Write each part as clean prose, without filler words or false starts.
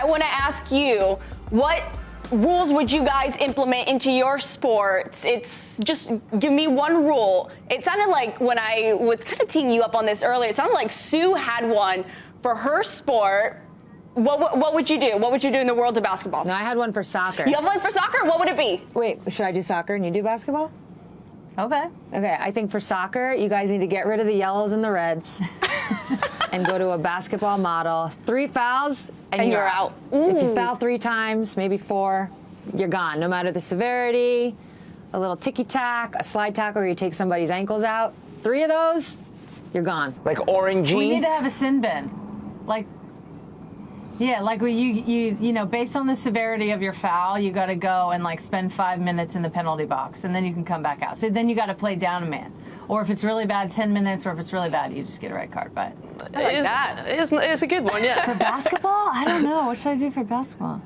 want to ask you, what rules would you guys implement into your sports? It's just give me one rule. It sounded like when I was kind of teeing you up on this earlier, it sounded like Sue had one for her sport. What would you do? What would you do in the world of basketball? No, I had one for soccer. You have one for soccer? What would it be? Wait, should I do soccer and you do basketball? Okay. Okay, I think for soccer, you guys need to get rid of the yellows and the reds and go to a basketball model. 3 fouls and you're out. If you foul 3 times, maybe 4, you're gone. No matter the severity, a little ticky-tack, a slide tackle where you take somebody's ankles out. 3 of those, you're gone. Like orangey? We need to have a sin bin. Like, yeah, like you know, based on the severity of your foul, you got to go and like spend 5 minutes in the penalty box, and then you can come back out. So then you got to play down a man, or if it's really bad, 10 minutes, or if it's really bad, you just get a red card. But I like that. It's a good one, yeah. For basketball, I don't know. What should I do for basketball?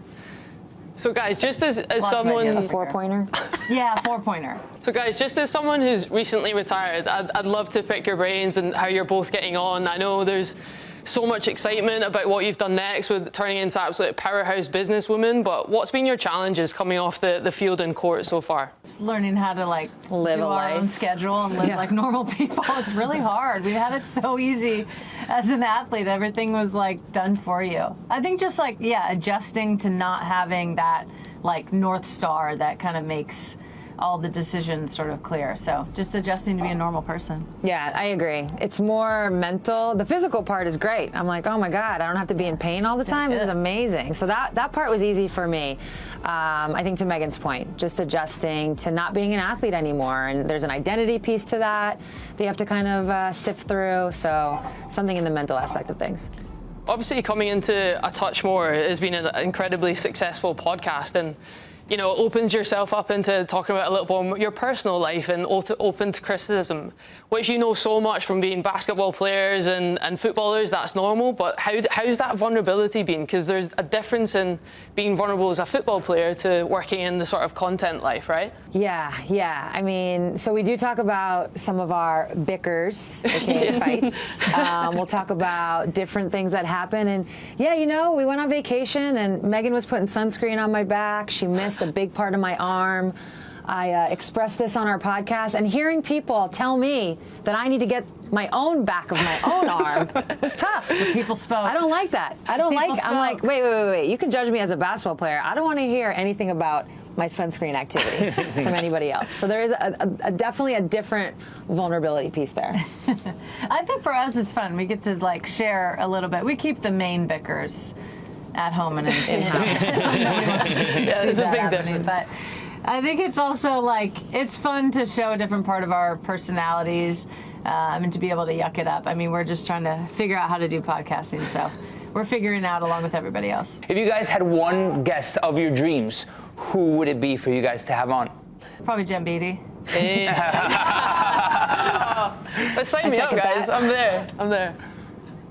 So guys, just as someone... A 4-pointer? Yeah, 4-pointer. So guys, just as someone who's recently retired, I'd love to pick your brains and how you're both getting on. I know there's so much excitement about what you've done next with turning into absolute powerhouse businesswoman, but what's been your challenges coming off the field and court so far? Just learning how to like live do a our life. own schedule and live like normal people. It's really hard. We've had it so easy as an athlete. Everything was like done for you. I think just like, yeah, adjusting to not having that like North Star that kind of makes all the decisions sort of clear. So just adjusting to be a normal person. Yeah, I agree. It's more mental. The physical part is great. I'm like, oh my God, I don't have to be in pain all the time. This is amazing. So that part was easy for me. I think to Megan's point, just adjusting to not being an athlete anymore. And there's an identity piece to that you have to kind of sift through. So something in the mental aspect of things. Obviously, coming into A Touch More has been an incredibly successful podcast, and you know, it opens yourself up into talking about a little bit more your personal life and open to criticism, which you know so much from being basketball players and footballers. That's normal, but how's that vulnerability been? Because there's a difference in being vulnerable as a football player to working in the sort of content life, right? Yeah. I mean, so we do talk about some of our bickers, aka fights. We'll talk about different things that happen. And yeah, you know, we went on vacation and Megan was putting sunscreen on my back. She missed a big part of my arm. I expressed this on our podcast, and hearing people tell me that I need to get my own back of my own arm was tough. People spoke. I don't like that. I'm like, wait. You can judge me as a basketball player. I don't want to hear anything about my sunscreen activity from anybody else. So there is definitely a different vulnerability piece there. I think for us it's fun. We get to like share a little bit. We keep the main bickers at home and in-house. Yeah, there's a big difference. But I think it's also like, it's fun to show a different part of our personalities and to be able to yuck it up. I mean, we're just trying to figure out how to do podcasting, so we're figuring it out along with everybody else. If you guys had one guest of your dreams, who would it be for you guys to have on? Probably Jen Beattie. But sign me up, guys. I'm there.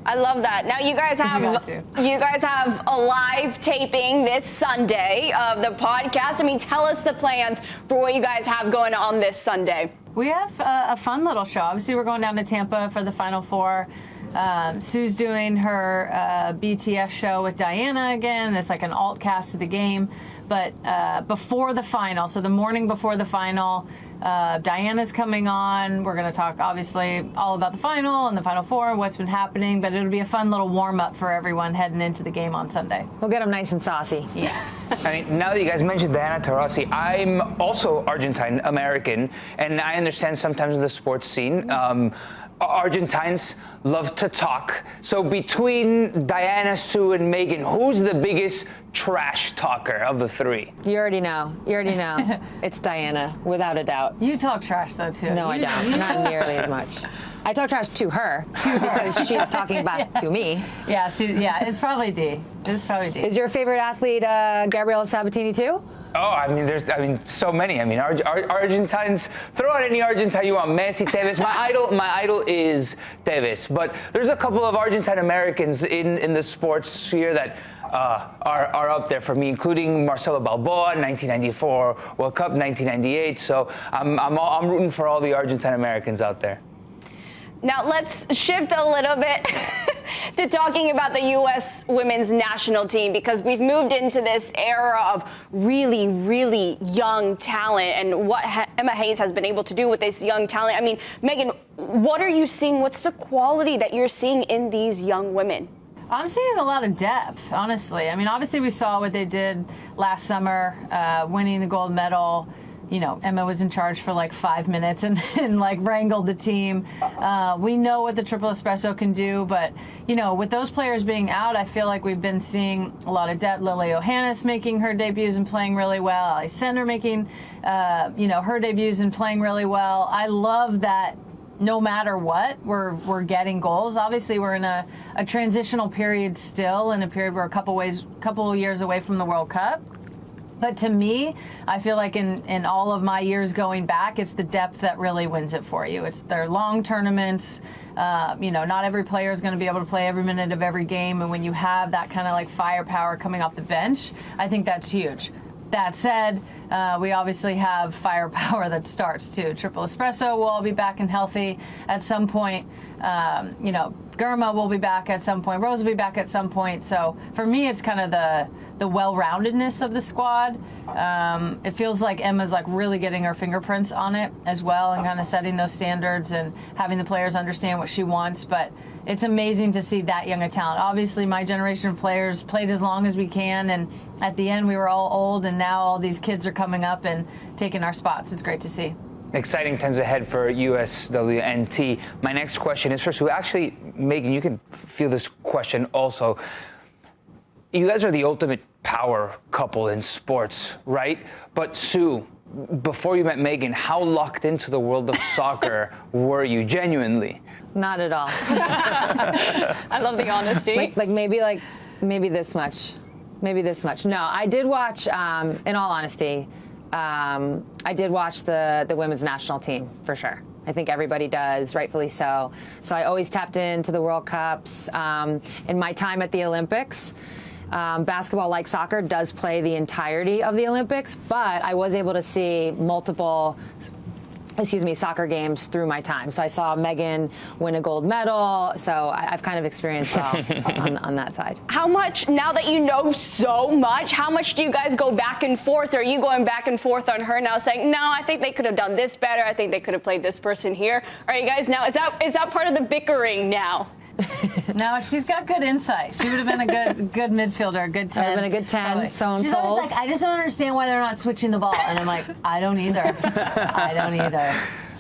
I love that. Now you guys have a live taping this Sunday of the podcast. I mean, tell us the plans for what you guys have going on this Sunday. We have a fun little show. Obviously, we're going down to Tampa for the Final Four. Sue's doing her BTS show with Diana again. It's like an alt cast of the game. But before the final, so the morning before the final, Diana's coming on. We're going to talk, obviously, all about the final and the Final Four, what's been happening. But it'll be a fun little warm-up for everyone heading into the game on Sunday. We'll get them nice and saucy. Yeah. I mean, now that you guys mentioned Diana Taurasi, I'm also Argentine-American, and I understand sometimes in the sports scene, Argentines love to talk. So between Diana, Sue, and Megan, who's the biggest trash talker of the three? You already know. It's Diana, without a doubt. You talk trash, though, too. No, I don't. Not nearly as much. I talk trash to her because she's talking back to me. Yeah, it's probably D. Is your favorite athlete Gabriela Sabatini, too? Oh, I mean, so many. I mean, Argentines, throw out any Argentine you want. Messi, Tevez. My idol is Tevez. But there's a couple of Argentine Americans in the sports sphere that are up there for me, including Marcelo Balboa, 1994 World Cup, 1998. So I'm rooting for all the Argentine Americans out there. Now let's shift a little bit to talking about the U.S. women's national team, because we've moved into this era of really, really young talent and what Emma Hayes has been able to do with this young talent. I mean, Megan, what are you seeing? What's the quality that you're seeing in these young women? I'm seeing a lot of depth, honestly. I mean, obviously we saw what they did last summer, winning the gold medal. You know, Emma was in charge for like 5 minutes and like wrangled the team. We know what the triple espresso can do, but, you know, with those players being out, I feel like we've been seeing a lot of depth. Lily Johannes making her debuts and playing really well. Ali Sender making, her debuts and playing really well. I love that no matter what, we're getting goals. Obviously, we're in a transitional period still, in a period we're a couple years away from the World Cup. But to me, I feel like in all of my years going back, it's the depth that really wins it for you. It's their long tournaments. Not every player is going to be able to play every minute of every game. And when you have that kind of like firepower coming off the bench, I think that's huge. That said, we obviously have firepower that starts too. Triple espresso will all be back and healthy at some point. Germa will be back at some point. Rose will be back at some point. So for me, it's kind of the well-roundedness of the squad. It feels like Emma's like really getting her fingerprints on it as well, and kind of setting those standards and having the players understand what she wants. But it's amazing to see that young a talent. Obviously, my generation of players played as long as we can, and at the end we were all old, and now all these kids are coming up and taking our spots. It's great to see. Exciting times ahead for USWNT. My next question is for Sue. Actually, Megan, you can feel this question also. You guys are the ultimate power couple in sports, right? But Sue, before you met Megan, how locked into the world of soccer were you, genuinely? Not at all. I love the honesty. Maybe this much. Maybe this much. No, I did watch, in all honesty, I did watch the women's national team, for sure. I think everybody does, rightfully so. So I always tapped into the World Cups. In my time at the Olympics, basketball, like soccer, does play the entirety of the Olympics, but I was able to see multiple soccer games through my time. So I saw Megan win a gold medal. So I've kind of experienced all on that side. How much, now that you know so much, how much do you guys go back and forth? Are you going back and forth on her now saying, no, I think they could have done this better. I think they could have played this person here. Are you guys now, is that part of the bickering now? No, she's got good insight. She would have been a good midfielder, a good 10. I would have been a good 10, probably. so I'm She's told. Always like, I just don't understand why they're not switching the ball. And I'm like, I don't either. I don't either.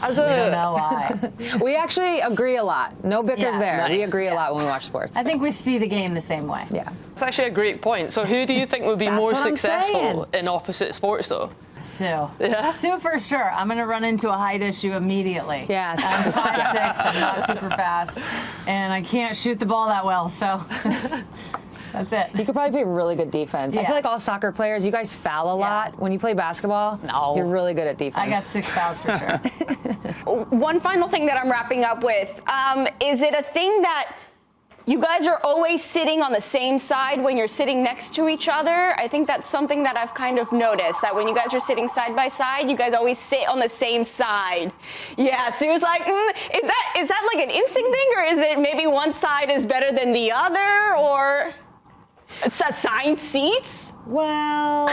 We don't know why. We actually agree a lot. No bickers there. Nice. We agree a lot when we watch sports. I think we see the game the same way. Yeah. It's actually a great point. So who do you think would be That's more what I'm successful saying. in opposite sports, though? Sue. Yeah. Sue for sure. I'm going to run into a height issue immediately. Yeah. I'm 5'6", I'm not super fast, and I can't shoot the ball that well, so that's it. You could probably play really good defense. I Yeah. feel like all soccer players, you guys foul a lot. When you play basketball, No. you're really good at defense. I got 6 fouls for sure. One final thing that I'm wrapping up with, is it a thing that you guys are always sitting on the same side when you're sitting next to each other? I think that's something that I've kind of noticed, that when you guys are sitting side by side, you guys always sit on the same side. Yeah, Sue's like, is that like an instinct thing, or is it maybe one side is better than the other, or it's assigned seats? Well,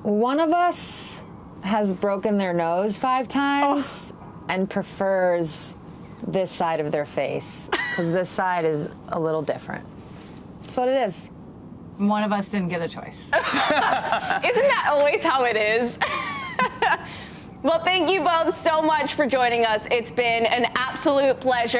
one of us has broken their nose 5 times and prefers this side of their face, because this side is a little different. That's what it is. One of us didn't get a choice. Isn't that always how it is? Well, thank you both so much for joining us. It's been an absolute pleasure.